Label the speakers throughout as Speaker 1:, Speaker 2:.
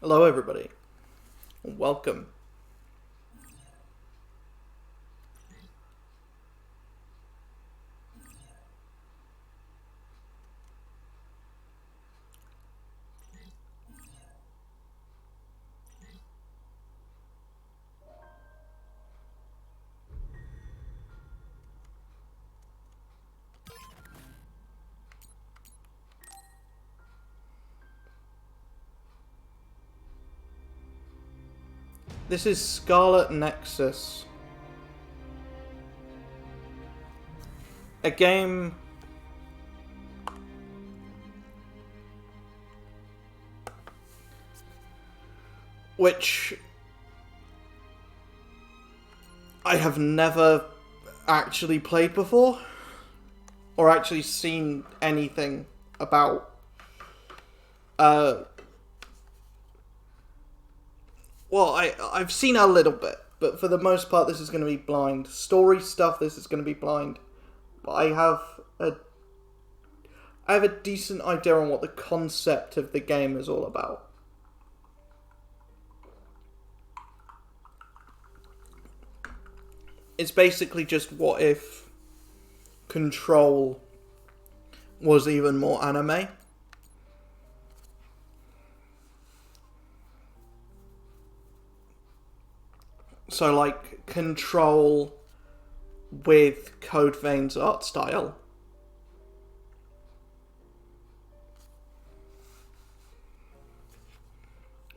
Speaker 1: Hello everybody, welcome. This is SCARLET NEXUS. A game which I have never actually played before, or actually seen anything about. Well, I've seen a little bit, but for the most part this is going to be blind. Story stuff, this is going to be blind. But I have a decent idea on what the concept of the game is all about. It's basically just what if Control was even more anime. So like Control with Code Vein's art style.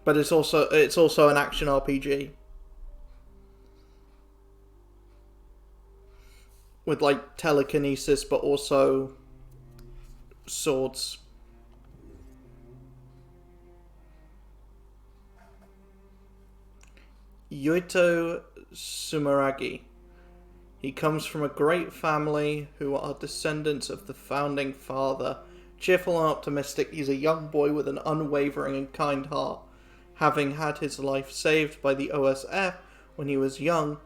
Speaker 1: But it's also an action RPG. With like telekinesis, but also swords. Yuito Sumeragi. He comes from a great family who are descendants of the founding father. Cheerful and optimistic, he's a young boy with an unwavering and kind heart. Having had his life saved by the OSF when he was young,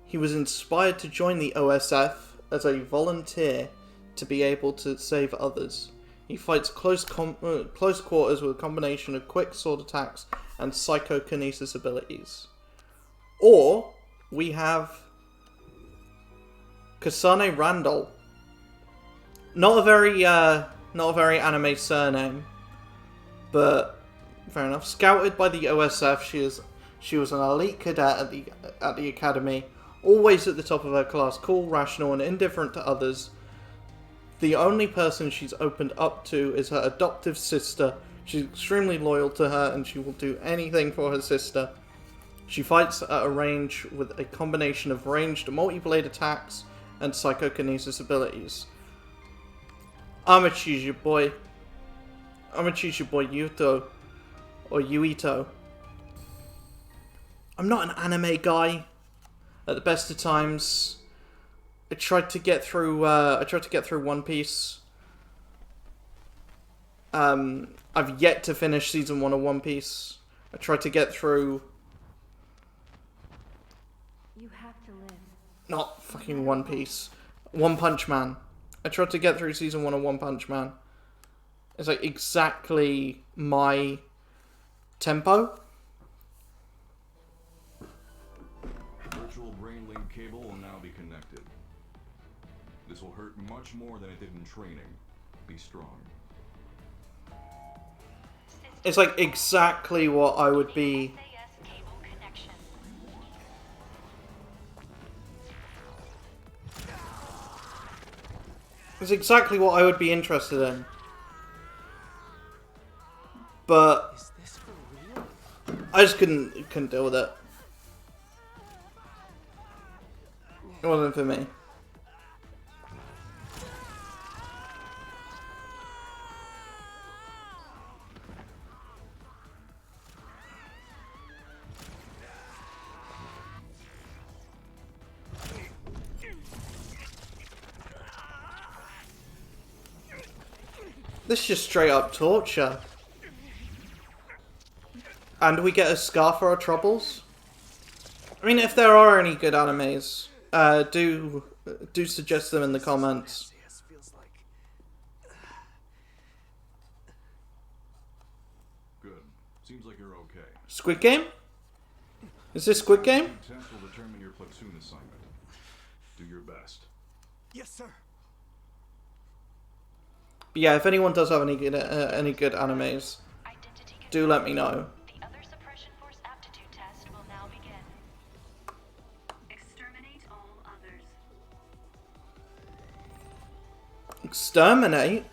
Speaker 1: he was inspired to join the OSF as a volunteer to be able to save others. He fights close quarters with a combination of quick sword attacks and psychokinesis abilities. Or we have Kasane Randall. Not a very anime surname, but fair enough. Scouted by the OSF, she was an elite cadet at the academy, always at the top of her class, cool, rational, and indifferent to others. The only person she's opened up to is her adoptive sister. She's extremely loyal to her, and she will do anything for her sister. She fights at a range with a combination of ranged multi-blade attacks and psychokinesis abilities. I'ma choose your boy Yuto. Or Yuito. I'm not an anime guy. At the best of times, I tried to get through One Piece. I've yet to finish season 1 of One Piece. I tried to get through.
Speaker 2: You have to live.
Speaker 1: Not fucking One Piece. One Punch Man. I tried to get through season 1 of One Punch Man. It's like exactly my tempo.
Speaker 3: Virtual brain link cable will now be connected. This will hurt much more than it did in training. Be strong.
Speaker 1: It's like exactly what I would be. It's exactly what I would be interested in. But
Speaker 4: Is this for real?
Speaker 1: I just couldn't deal with it. It wasn't for me. This is just straight up torture. And we get a scar for our troubles? I mean, if there are any good animes, do suggest them in the comments.
Speaker 3: Good. Seems like you're
Speaker 1: Squid Game? Is this Squid Game?
Speaker 3: Test will determine your platoon assignment. Do your best.
Speaker 4: Yes, sir.
Speaker 1: But yeah, if anyone does have any good animes, do let me know.
Speaker 2: The other suppression force aptitude test will now begin. Exterminate all others.
Speaker 1: Exterminate?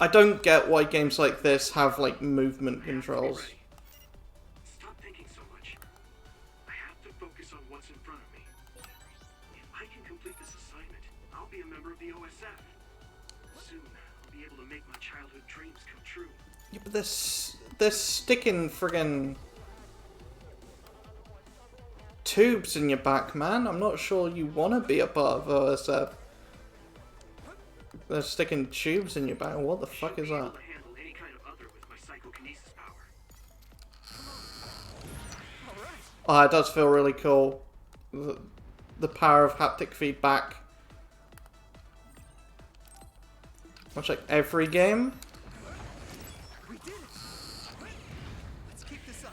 Speaker 1: I don't get why games like this have like movement controls.
Speaker 5: Stop thinking so much. I have to focus on what's in front of me. If I can complete this assignment, I'll be a member of the OSF. Soon, I'll be able to make my childhood dreams come true.
Speaker 1: Yeah, but they're sticking friggin' tubes in your back, man. I'm not sure you want to be a part of OSF. They're sticking tubes in your back. What the fuck is that?
Speaker 5: Able to handle any kind of other with my psychokinesis power.
Speaker 1: Oh, it does feel really cool. The power of haptic feedback. Much like every game.
Speaker 4: We did it. Let's keep this up.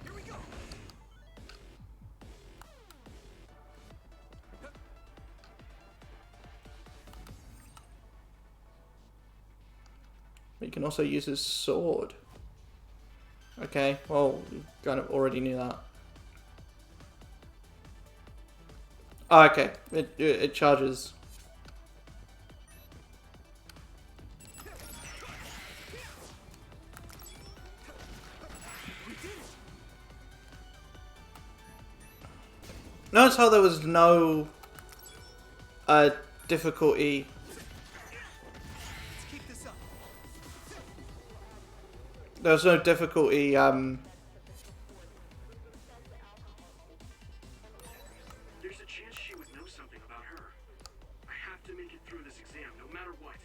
Speaker 4: Here we go.
Speaker 1: But you can also use his sword. Okay, well, you kind of already knew that. Oh, okay, it charges. Notice how there was no difficulty.
Speaker 4: Let's keep this up.
Speaker 1: There was no difficulty.
Speaker 5: There's a chance she would know something about her. I have to make it through this exam, no matter what.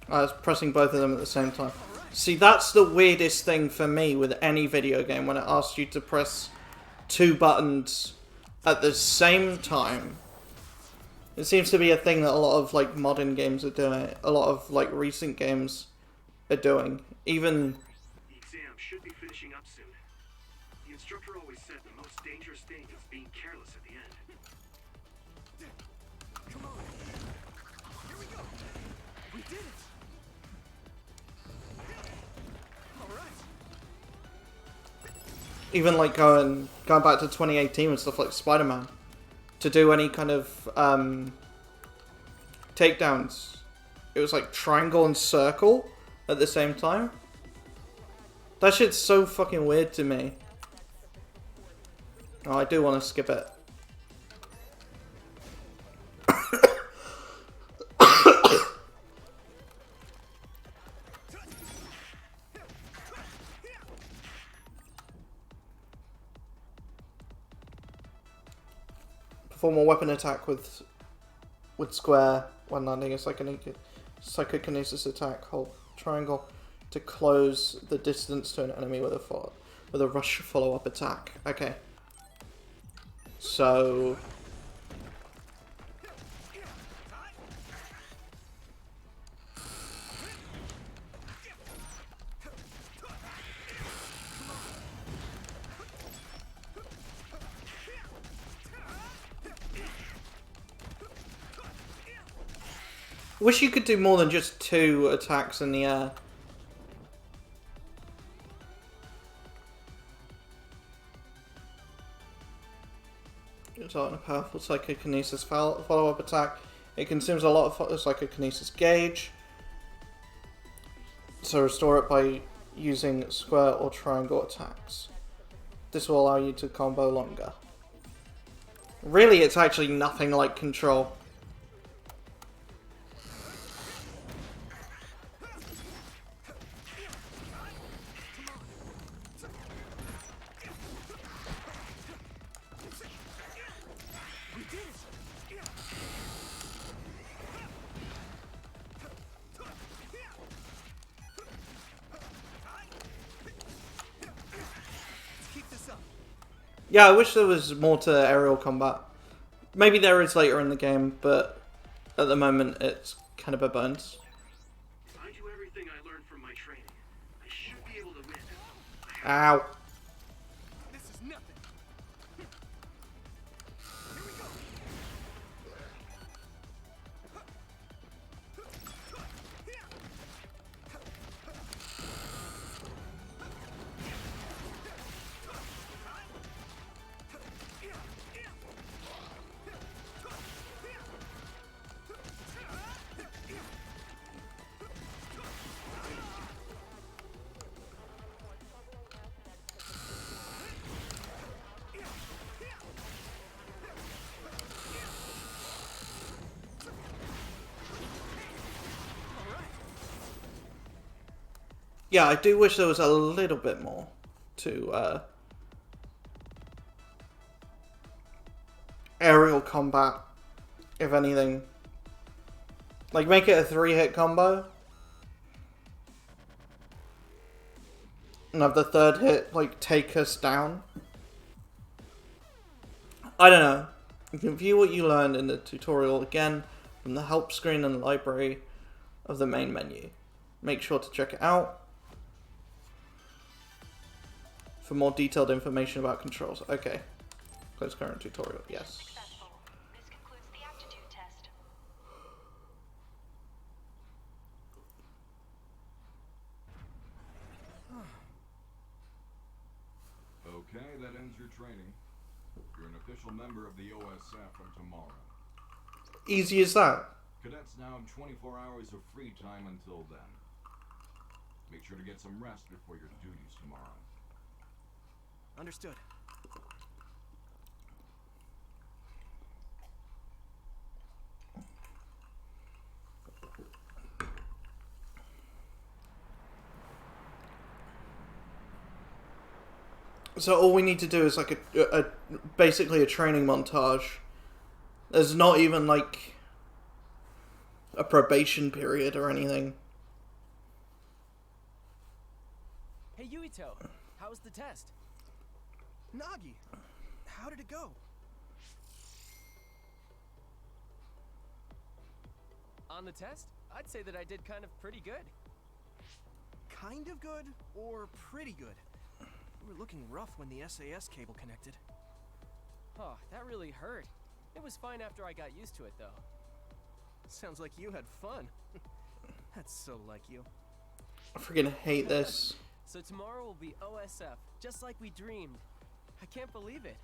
Speaker 1: I was pressing both of them at the same time. See, that's the weirdest thing for me with any video game, when it asks you to press two buttons at the same time. It seems to be a thing that a lot of like modern games are doing. A lot of like recent games are doing. Even
Speaker 5: The exam should be finishing up soon. The instructor always said the most dangerous thing is being careless at the end.
Speaker 4: Come on. Here we go. We did it. All right.
Speaker 1: even like going back to 2018 and stuff like Spider-Man, to do any kind of takedowns, it was like triangle and circle at the same time. That shit's so fucking weird to me. Oh, I do want to skip it. Perform a weapon attack with square when landing a psychokinesis attack. Hold triangle to close the distance to an enemy with a rush follow-up attack. Okay. So wish you could do more than just 2 attacks in the air. It's on a powerful psychokinesis follow-up attack. It consumes a lot of psychokinesis gauge. So restore it by using square or triangle attacks. This will allow you to combo longer. Really, it's actually nothing like Control. Yeah, I wish there was more to aerial combat. Maybe there is later in the game, but at the moment it's kind of bare bones.
Speaker 5: If I do everything I learned from my training, I should be able to win.
Speaker 1: Ow.
Speaker 4: This is nothing. Here we go.
Speaker 1: Yeah, I do wish there was a little bit more to aerial combat, if anything. Like, make it a 3-hit combo. And have the third hit, like, take us down. I don't know. You can view what you learned in the tutorial again from the help screen and library of the main menu. Make sure to check it out for more detailed information about controls. Okay. Close current tutorial. Yes.
Speaker 2: Successful. This concludes the aptitude test.
Speaker 3: Okay, that ends your training. You're an official member of the OSF from tomorrow.
Speaker 1: Easy as that.
Speaker 3: Cadets now have 24 hours of free time until then. Make sure to get some rest before your duties tomorrow.
Speaker 4: Understood.
Speaker 1: So all we need to do is like a basically a training montage. There's not even like a probation period or anything.
Speaker 6: Hey Yuito, how was the test?
Speaker 4: Nagi, how did it go?
Speaker 6: On the test, I'd say that I did kind of pretty good.
Speaker 4: Kind of good or pretty good? We were looking rough when the SAS cable connected.
Speaker 6: Oh, that really hurt. It was fine after I got used to it though.
Speaker 4: Sounds like you had fun. That's so like you.
Speaker 1: I freaking hate this.
Speaker 6: So tomorrow will be OSF, just like we dreamed. I can't believe it.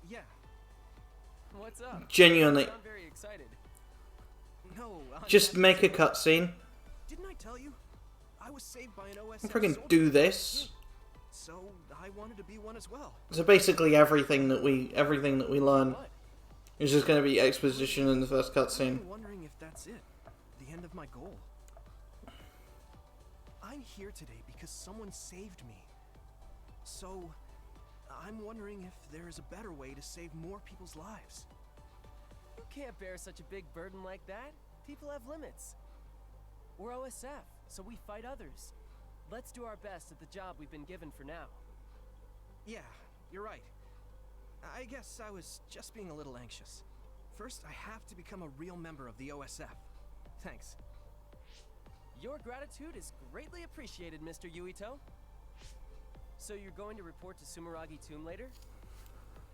Speaker 4: Yeah.
Speaker 6: What's up?
Speaker 1: Genuinely.
Speaker 6: I'm very excited.
Speaker 4: No,
Speaker 1: Just make a cutscene.
Speaker 4: Didn't I tell you? I was saved by an OSF
Speaker 1: Freaking
Speaker 4: soldier.
Speaker 1: do this.
Speaker 4: So I wanted to be one as well.
Speaker 1: So basically everything that we learn
Speaker 6: What?
Speaker 1: is just going to be exposition in the first cutscene.
Speaker 4: I'm wondering if that's it. The end of my goal. I'm here today because someone saved me. So I'm wondering if there is a better way to save more people's lives.
Speaker 6: You can't bear such a big burden like that. People have limits. We're OSF, so we fight others. Let's do our best at the job we've been given for now.
Speaker 4: Yeah, you're right. I guess I was just being a little anxious. First, I have to become a real member of the OSF. Thanks.
Speaker 6: Your gratitude is greatly appreciated, Mr. Yuito. So you're going to report to Sumeragi Tomb later?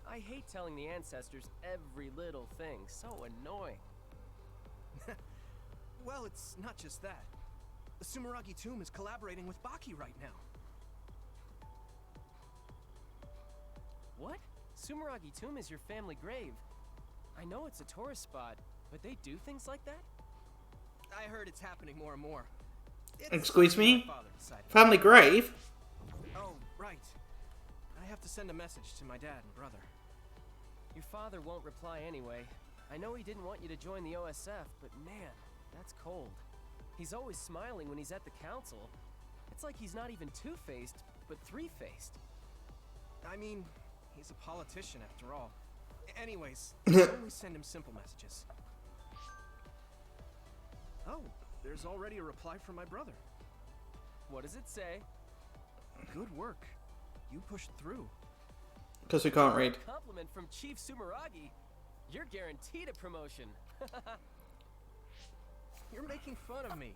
Speaker 6: I hate telling the ancestors every little thing. So annoying.
Speaker 4: Well, it's not just that. The Sumeragi Tomb is collaborating with Baki right now.
Speaker 6: What? Sumeragi Tomb is your family grave. I know it's a tourist spot, but they do things like that?
Speaker 4: I heard it's happening more and more. It's
Speaker 1: Excuse
Speaker 4: something
Speaker 1: me?
Speaker 4: my father decided.
Speaker 1: Family grave?
Speaker 4: Oh, right. I have to send a message to my dad and brother.
Speaker 6: Your father won't reply anyway. I know he didn't want you to join the OSF, but man, that's cold. He's always smiling when he's at the council. It's like he's not even two-faced, but three-faced.
Speaker 4: I mean, he's a politician after all. Anyways, I only send him simple messages. Oh, there's already a reply from my brother.
Speaker 6: What does it say?
Speaker 4: Good work. you pushed through.
Speaker 1: Because we can't read.
Speaker 6: Compliment from Chief Sumeragi. You're guaranteed a promotion.
Speaker 4: You're making fun of me.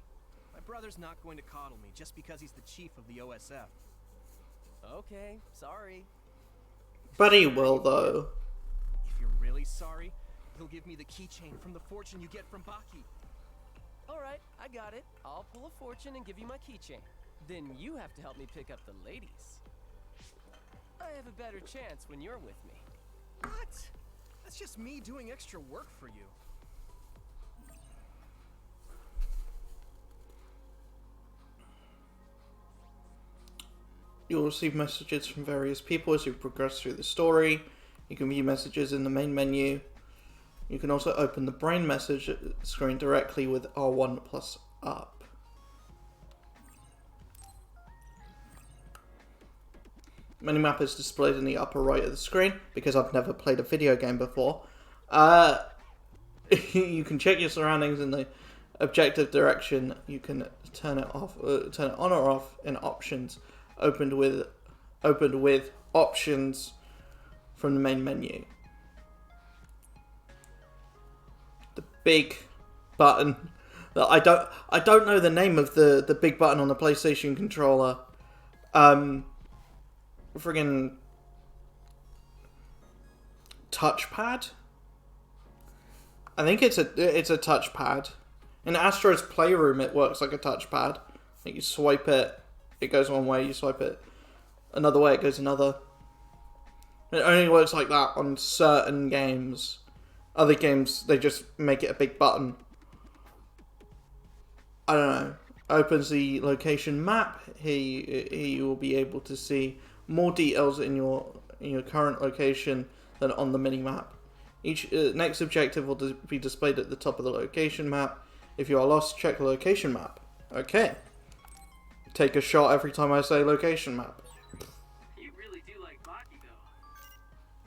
Speaker 4: My brother's not going to coddle me just because he's the chief of the OSF.
Speaker 6: Okay, sorry.
Speaker 1: But he will, though.
Speaker 4: If you're really sorry, he'll give me the keychain from the fortune you get from Baki.
Speaker 6: Alright, I got it. I'll pull a fortune and give you my keychain. Then you have to help me pick up the ladies. I have a better chance when you're with me.
Speaker 4: What? That's just me doing extra work for you.
Speaker 1: You'll receive messages from various people as you progress through the story. You can view messages in the main menu. You can also open the brain message screen directly with R1 plus up. Minimap is displayed in the upper right of the screen. Because I've never played a video game before, you can check your surroundings in the objective direction. You can turn it off, turn it on or off in options. Opened with options from the main menu. The big button that I don't know the name of the big button on the PlayStation controller. Friggin' touchpad. I think it's a touchpad. In Astro's Playroom, it works like a touchpad. Like you swipe it. It goes one way, you swipe it another way, it goes another. It only works like that on certain games. Other games, they just make it a big button. I don't know. Opens the location map. Here you will be able to see more details in your current location than on the mini-map. Each next objective will be displayed at the top of the location map. If you are lost, check the location map. Okay. Take a shot every time I say location map.
Speaker 5: You really do like Baki, though.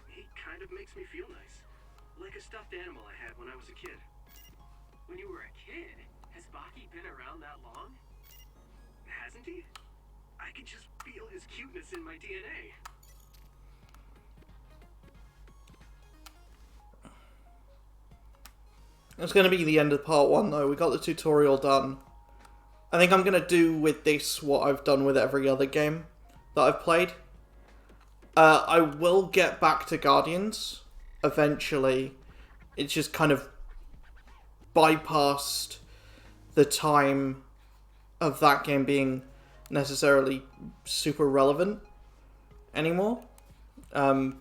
Speaker 5: He kind of makes me feel nice. Like a stuffed animal I had when I was a kid. When you were a kid, has Baki been around that long? Hasn't he? I can just feel his cuteness in my DNA.
Speaker 1: That's going to be the end of part 1, though. We got the tutorial done. I think I'm going to do with this what I've done with every other game that I've played. I will get back to Guardians eventually. It's just kind of bypassed the time of that game being necessarily super relevant anymore. But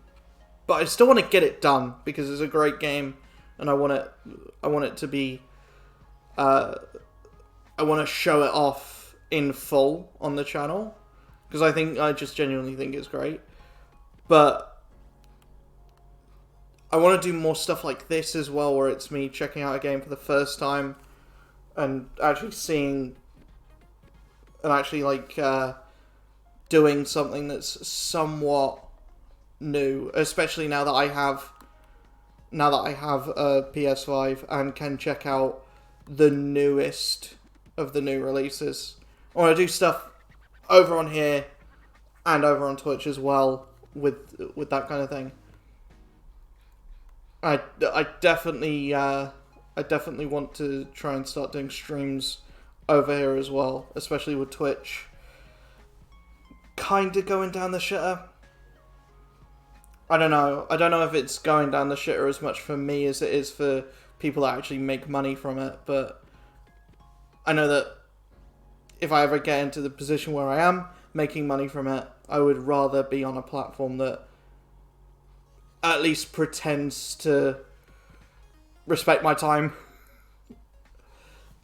Speaker 1: I still want to get it done because it's a great game, and I want it to be. I want to show it off in full on the channel because I just genuinely think it's great. But I want to do more stuff like this as well, where it's me checking out a game for the first time and actually seeing and actually like doing something that's somewhat new, especially now that I have a PS5 and can check out the newest of the new releases. I want to do stuff over on here and over on Twitch as well with that kind of thing. I definitely want to try and start doing streams over here as well, especially with Twitch kind of going down the shitter. I don't know if it's going down the shitter as much for me as it is for people that actually make money from it, but I know that if I ever get into the position where I am making money from it, I would rather be on a platform that at least pretends to respect my time.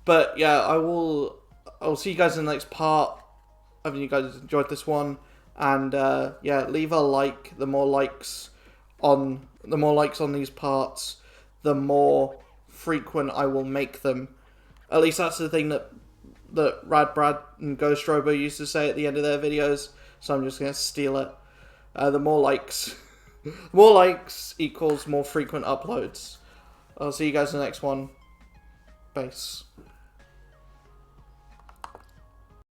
Speaker 1: But yeah, I'll see you guys in the next part. I hope you guys enjoyed this one, and yeah, leave a like. The more likes on these parts, the more frequent I will make them. At least that's the thing that Rad Brad and Ghost Robo used to say at the end of their videos, so I'm just going to steal it. The more likes equals more frequent uploads. I'll see you guys in the next one. Peace.